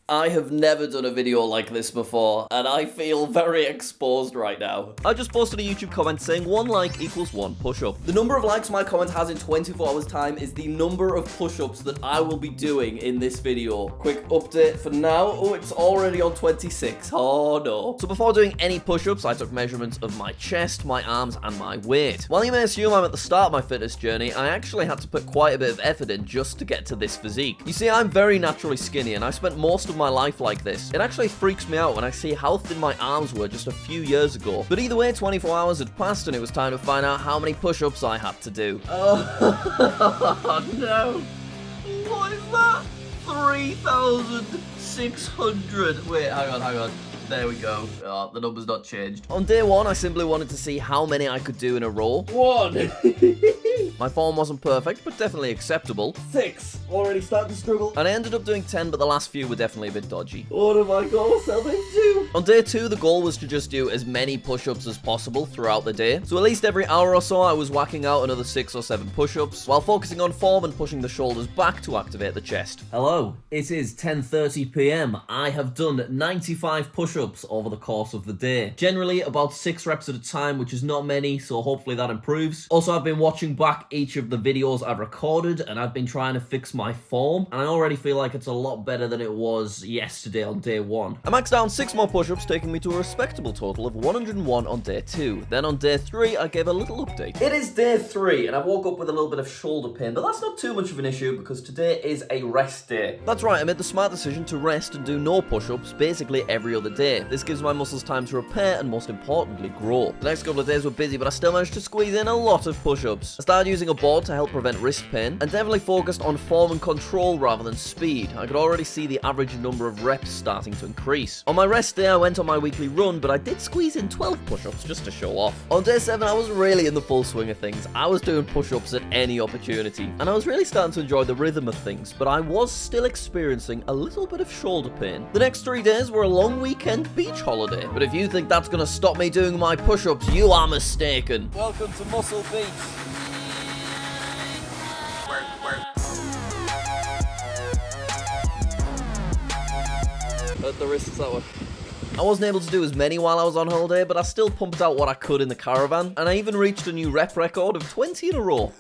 I have never done a video like this before, and I feel very exposed right now. I just posted a YouTube comment saying 1 like equals 1 push-up. The number of likes my comment has in 24 hours time is the number of push-ups that I will be doing in this video. Quick update for now. Oh, it's already on 26. Oh no. So before doing any push-ups, I took measurements of my chest, my arms, and my weight. While you may assume I'm at the start of my fitness journey, I actually had to put quite a bit of effort in just to get to this physique. You see, I'm very naturally skinny, and I spent most of my life like this. It actually freaks me out when I see how thin my arms were just a few years ago. But either way, 24 hours had passed and it was time to find out how many push-ups I had to do. Oh, no. What is that? 3,600. Wait, hang on. There we go. Oh, the number's not changed. On day 1, I simply wanted to see how many I could do in a row. 1. My form wasn't perfect, but definitely acceptable. 6. Already starting to struggle. And I ended up doing 10, but the last few were definitely a bit dodgy. What have I got myself into? On day 2, the goal was to just do as many push-ups as possible throughout the day. So at least every hour or so, I was whacking out another 6 or 7 push-ups, while focusing on form and pushing the shoulders back to activate the chest. Hello, it is 10:30 p.m. I have done 95 push-ups over the course of the day. Generally about 6 reps at a time, which is not many, so hopefully that improves. Also, I've been watching back each of the videos I've recorded, and I've been trying to fix my form, and I already feel like it's a lot better than it was yesterday on day 1. I maxed out 6 more push-ups, taking me to a respectable total of 101 on day 2. Then on day 3, I gave a little update. It is day 3, and I woke up with a little bit of shoulder pain, but that's not too much of an issue because today is a rest day. That's right, I made the smart decision to rest and do no push-ups basically every other day. This gives my muscles time to repair and, most importantly, grow. The next couple of days were busy, but I still managed to squeeze in a lot of push-ups. I started using a board to help prevent wrist pain, and definitely focused on form and control rather than speed. I could already see the average number of reps starting to increase. On my rest day, I went on my weekly run, but I did squeeze in 12 push-ups just to show off. On day 7, I was really in the full swing of things. I was doing push-ups at any opportunity, and I was really starting to enjoy the rhythm of things, but I was still experiencing a little bit of shoulder pain. The next 3 days were a long weekend beach holiday, but if you think that's gonna stop me doing my push-ups, you are mistaken. Welcome to Muscle Beach. At the risks that way. I wasn't able to do as many while I was on holiday, but I still pumped out what I could in the caravan, and I even reached a new rep record of 20 in a row.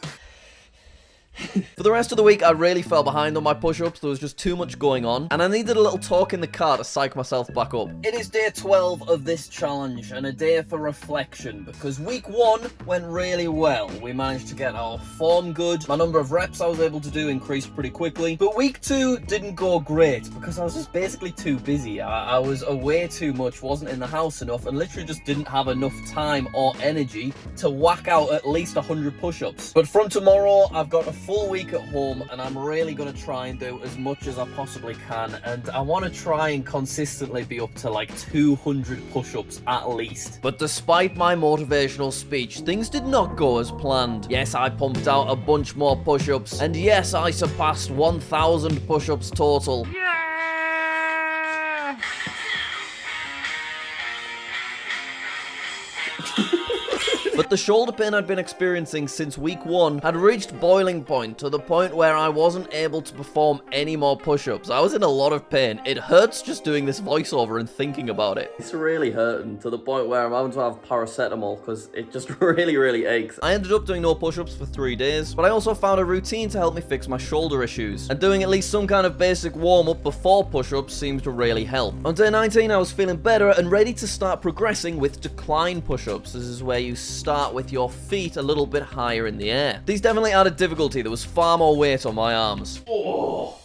For the rest of the week, I really fell behind on my push-ups. There was just too much going on, and I needed a little talk in the car to psych myself back up. It is day 12 of this challenge, and a day for reflection, because week 1 went really well. We managed to get our form good. My number of reps I was able to do increased pretty quickly, but week 2 didn't go great, because I was just basically too busy. I was away too much, wasn't in the house enough, and literally just didn't have enough time or energy to whack out at least 100 push-ups. But from tomorrow, I've got a full week at home, and I'm really going to try and do as much as I possibly can, and I want to try and consistently be up to like 200 push-ups at least. But despite my motivational speech, things did not go as planned. Yes, I pumped out a bunch more push-ups, and yes, I surpassed 1,000 push-ups total. But the shoulder pain I'd been experiencing since week 1 had reached boiling point, to the point where I wasn't able to perform any more push-ups. I was in a lot of pain. It hurts just doing this voiceover and thinking about it. It's really hurting, to the point where I'm having to have paracetamol because it just really aches. I ended up doing no push-ups for 3 days, but I also found a routine to help me fix my shoulder issues. And doing at least some kind of basic warm-up before push-ups seemed to really help. On day 19, I was feeling better and ready to start progressing with decline push-ups. This is where you start with your feet a little bit higher in the air. These definitely added difficulty. There was far more weight on my arms.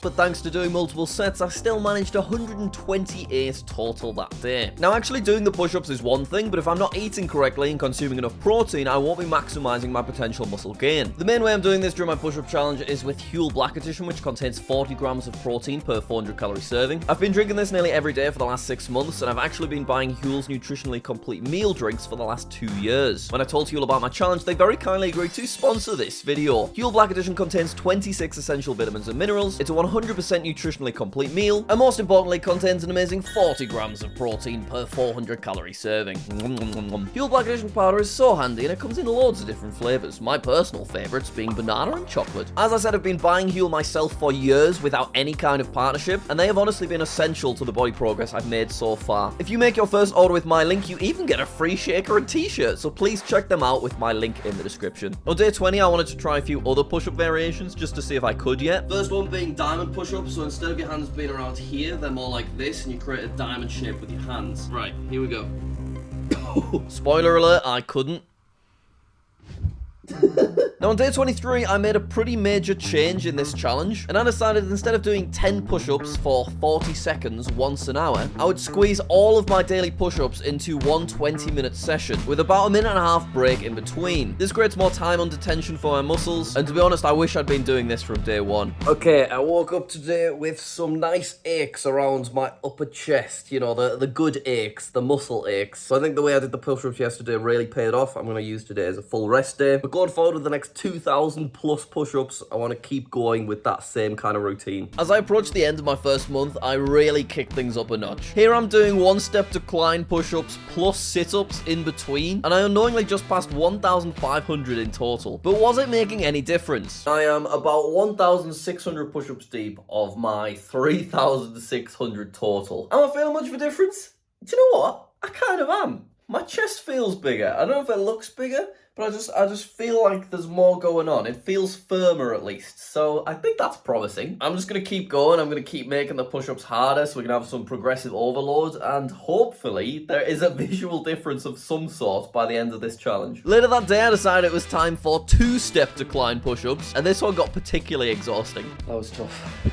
But thanks to doing multiple sets, I still managed 128 total that day. Now, actually doing the push-ups is one thing, but if I'm not eating correctly and consuming enough protein, I won't be maximizing my potential muscle gain. The main way I'm doing this during my push-up challenge is with Huel Black Edition, which contains 40 grams of protein per 400 calorie serving. I've been drinking this nearly every day for the last 6 months, and I've actually been buying Huel's nutritionally complete meal drinks for the last 2 years. When I told Huel about my challenge, they very kindly agreed to sponsor this video. Huel Black Edition contains 26 essential vitamins and minerals. It's a 100% 100% nutritionally complete meal, and most importantly contains an amazing 40 grams of protein per 400 calorie serving. Huel Black Edition powder is so handy and it comes in loads of different flavors, my personal favorites being banana and chocolate. As I said, I've been buying Huel myself for years without any kind of partnership, and they have honestly been essential to the body progress I've made so far. If you make your first order with my link, you even get a free shaker and t-shirt, so please check them out with my link in the description. On day 20, I wanted to try a few other push-up variations just to see if I could yet. First one being diamond push-ups, so instead of your hands being around here, they're more like this, and you create a diamond shape with your hands. Right, here we go. Spoiler alert, I couldn't. Now on day 23, I made a pretty major change in this challenge, and I decided instead of doing 10 push-ups for 40 seconds once an hour, I would squeeze all of my daily push-ups into one 20-minute session, with about a minute and a half break in between. This creates more time under tension for my muscles, and to be honest, I wish I'd been doing this from day one. Okay, I woke up today with some nice aches around my upper chest, you know, the good aches, the muscle aches. So I think the way I did the push-ups yesterday really paid off. I'm going to use today as a full rest day. But going forward with the next 2,000 plus push-ups, I want to keep going with that same kind of routine. As I approach the end of my first month, I really kicked things up a notch. Here I'm doing one-step decline push-ups plus sit-ups in between, and I unknowingly just passed 1,500 in total. But was it making any difference? I am about 1,600 push-ups deep of my 3,600 total. Am I feeling much of a difference? Do you know what? I kind of am. My chest feels bigger. I don't know if it looks bigger, but I just feel like there's more going on. It feels firmer at least, so I think that's promising. I'm just going to keep going. I'm going to keep making the push-ups harder so we can have some progressive overload, and hopefully there is a visual difference of some sort by the end of this challenge. Later that day, I decided it was time for two-step decline push-ups, and this one got particularly exhausting. That was tough.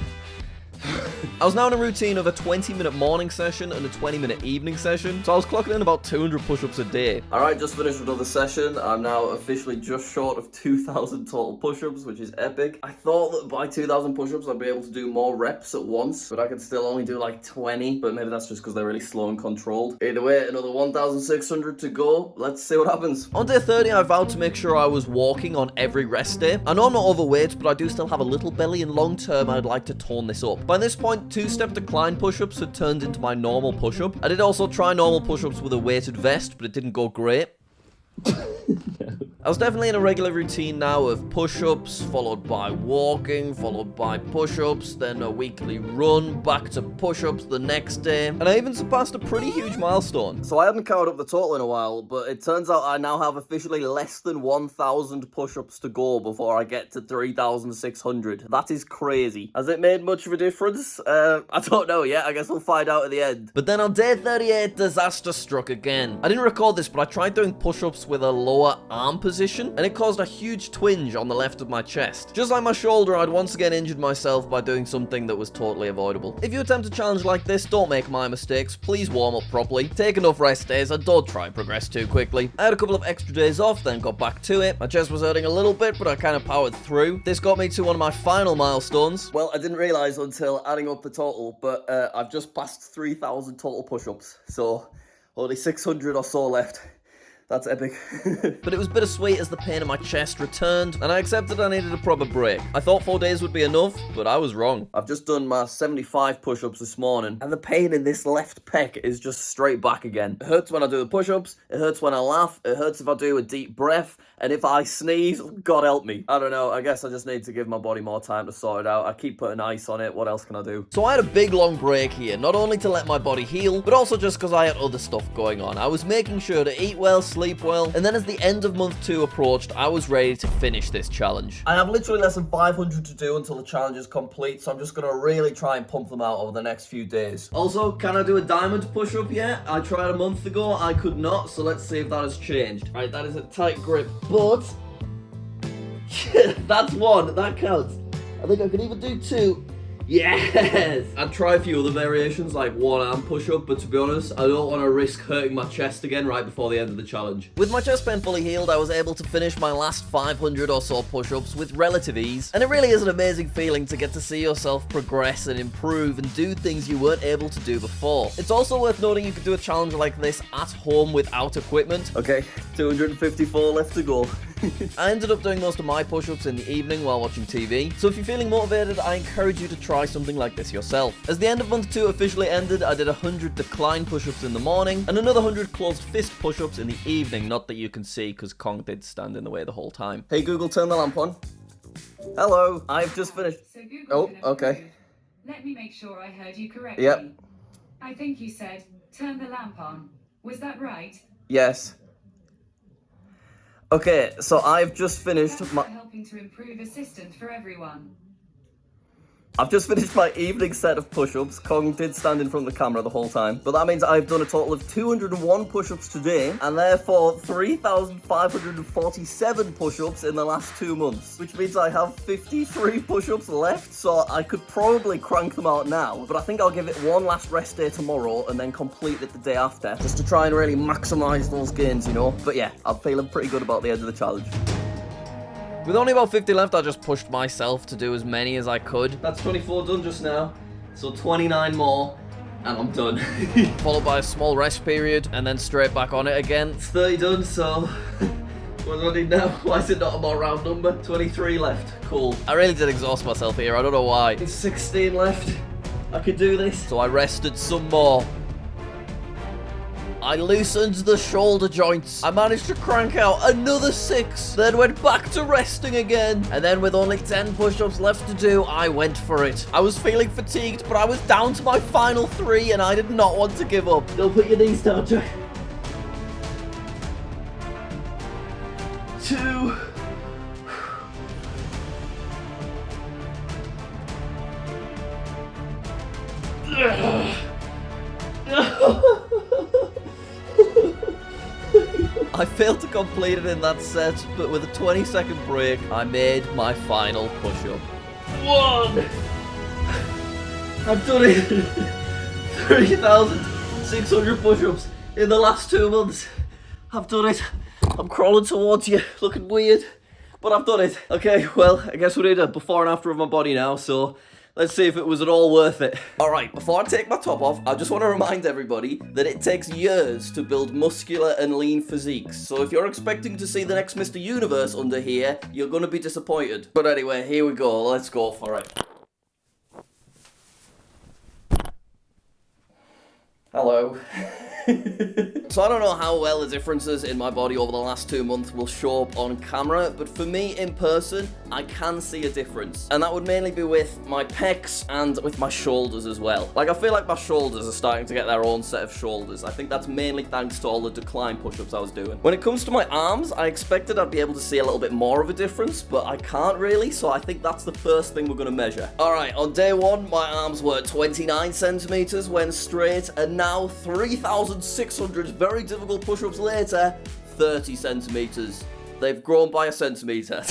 I was now in a routine of a 20-minute morning session and a 20-minute evening session, so I was clocking in about 200 push-ups a day. Alright, just finished another session. I'm now officially just short of 2,000 total push-ups, which is epic. I thought that by 2,000 push-ups I'd be able to do more reps at once, but I could still only do like 20, but maybe that's just because they're really slow and controlled. Either way, another 1,600 to go. Let's see what happens. On day 30, I vowed to make sure I was walking on every rest day. I know I'm not overweight, but I do still have a little belly, and long term I'd like to tone this up. By this point, two-step decline push-ups had turned into my normal push-up. I did also try normal push-ups with a weighted vest, but it didn't go great. I was definitely in a regular routine now of push-ups, followed by walking, followed by push-ups, then a weekly run, back to push-ups the next day, and I even surpassed a pretty huge milestone. So I hadn't counted up the total in a while, but it turns out I now have officially less than 1,000 push-ups to go before I get to 3,600. That is crazy. Has it made much of a difference? I don't know yet. I guess we'll find out at the end. But then on day 38, disaster struck again. I didn't record this, but I tried doing push-ups with a lower arm position, and it caused a huge twinge on the left of my chest. Just like my shoulder, I'd once again injured myself by doing something that was totally avoidable. If you attempt a challenge like this, don't make my mistakes. Please warm up properly, take enough rest days, and don't try and progress too quickly. I had a couple of extra days off, then got back to it. My chest was hurting a little bit, but I kind of powered through. This got me to one of my final milestones. Well, I didn't realize until adding up the total, but I've just passed 3,000 total push-ups, so only 600 or so left. That's epic. But it was bittersweet as the pain in my chest returned, and I accepted I needed a proper break. I thought 4 days would be enough, but I was wrong. I've just done my 75 push-ups this morning, and the pain in this left pec is just straight back again. It hurts when I do the push-ups, it hurts when I laugh, it hurts if I do a deep breath, and if I sneeze, God help me. I don't know, I guess I just need to give my body more time to sort it out. I keep putting ice on it, what else can I do? So I had a big long break here, not only to let my body heal, but also just because I had other stuff going on. I was making sure to eat well, sleep well, and then as the end of month 2 approached, I was ready to finish this challenge. I have literally less than 500 to do until the challenge is complete, so I'm just gonna really try and pump them out over the next few days. Also, can I do a diamond push-up yet? I tried a month ago, I could not, so let's see if that has changed. Right, that is a tight grip, but that's one, that counts. I think I can even do 2. Yes! I'd try a few other variations like one arm push-up, but to be honest, I don't want to risk hurting my chest again right before the end of the challenge. With my chest pain fully healed, I was able to finish my last 500 or so push-ups with relative ease, and it really is an amazing feeling to get to see yourself progress and improve and do things you weren't able to do before. It's also worth noting you could do a challenge like this at home without equipment. Okay, 254 left to go. I ended up doing most of my push-ups in the evening while watching TV, so if you're feeling motivated, I encourage you to try try something like this yourself. As the end of month 2 officially ended, I did 100 decline push-ups in the morning and another 100 closed fist push-ups in the evening. Not that you can see because Kong did stand in the way the whole time. Hey Google, turn the lamp on. Hello, I've just finished. So Google okay. Let me make sure I heard you correctly. Yep. I think you said, turn the lamp on. Was that right? Yes. Okay, so I've just finished my... helping to improve assistant for everyone. I've just finished my evening set of push-ups. Kong did stand in front of the camera the whole time. But that means I've done a total of 201 push-ups today, and therefore 3,547 push-ups in the last 2 months. Which means I have 53 push-ups left, so I could probably crank them out now. But I think I'll give it one last rest day tomorrow, and then complete it the day after, just to try and really maximize those gains, you know? But yeah, I'm feeling pretty good about the end of the challenge. With only about 50 left, I just pushed myself to do as many as I could. That's 24 done just now, so 29 more, and I'm done. Followed by a small rest period, and then straight back on it again. It's 30 done, so what do I need now? Why is it not a more round number? 23 left, cool. I really did exhaust myself here, I don't know why. It's 16 left, I could do this. So I rested some more. I loosened the shoulder joints. I managed to crank out another 6, then went back to resting again. And then with only 10 push-ups left to do, I went for it. I was feeling fatigued, but I was down to my final 3 and I did not want to give up. Don't put your knees down, Jack. 2. I failed to complete it in that set, but with a 20-second break, I made my final push-up. 1! I've done it! 3,600 push-ups in the last 2 months. I've done it. I'm crawling towards you, looking weird, but I've done it. Okay, well, I guess we need a before and after of my body now, so let's see if it was at all worth it. Alright, before I take my top off, I just want to remind everybody that it takes years to build muscular and lean physiques. So if you're expecting to see the next Mr. Universe under here, you're going to be disappointed. But anyway, here we go. Let's go for it. Hello. So I don't know how well the differences in my body over the last 2 months will show up on camera, but for me in person, I can see a difference. And that would mainly be with my pecs and with my shoulders as well. Like, I feel like my shoulders are starting to get their own set of shoulders. I think that's mainly thanks to all the decline push-ups I was doing. When it comes to my arms, I expected I'd be able to see a little bit more of a difference, but I can't really, so I think that's the first thing we're gonna measure. Alright, on day 1, my arms were 29 centimeters when straight, and now 3,600 very difficult push-ups later, 30 centimeters. They've grown by a centimeter.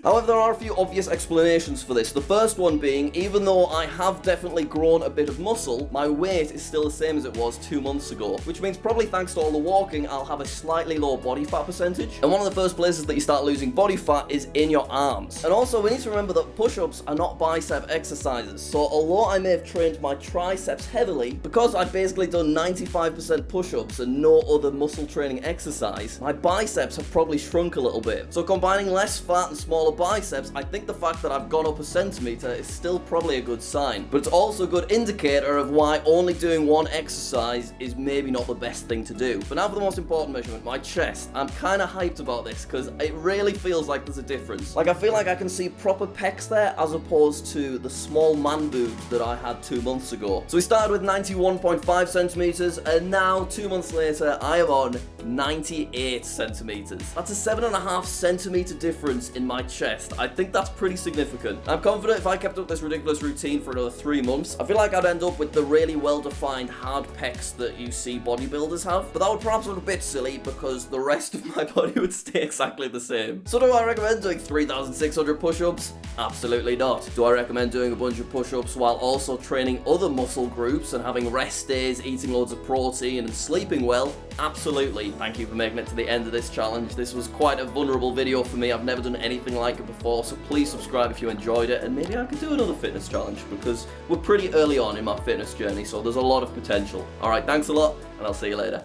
However, there are a few obvious explanations for this. The first one being, even though I have definitely grown a bit of muscle, my weight is still the same as it was 2 months ago, which means probably thanks to all the walking, I'll have a slightly low body fat percentage. And one of the first places that you start losing body fat is in your arms. And also, we need to remember that push-ups are not bicep exercises. So although I may have trained my triceps heavily, because I've basically done 95% push-ups and no other muscle training exercise, my biceps have probably shrunk a little bit. So combining less fat and smaller biceps, I think the fact that I've gone up a centimeter is still probably a good sign. But it's also a good indicator of why only doing one exercise is maybe not the best thing to do. But now for the most important measurement, my chest. I'm kind of hyped about this because it really feels like there's a difference. Like, I feel like I can see proper pecs there as opposed to the small man boobs that I had 2 months ago. So we started with 91.5 centimeters and now 2 months later I am on 98 centimeters. That's a 7.5 centimeter difference in my chest. I think that's pretty significant. I'm confident if I kept up this ridiculous routine for another 3 months, I feel like I'd end up with the really well-defined hard pecs that you see bodybuilders have. But that would perhaps look a bit silly because the rest of my body would stay exactly the same. So do I recommend doing 3,600 push-ups? Absolutely not. Do I recommend doing a bunch of push-ups while also training other muscle groups and having rest days, eating loads of protein and sleeping well? Absolutely. Thank you for making it to the end of this challenge. This was quite a vulnerable video for me. I've never done anything like it before, so please subscribe if you enjoyed it, and maybe I could do another fitness challenge because we're pretty early on in my fitness journey, so there's a lot of potential. Alright, thanks a lot, and I'll see you later.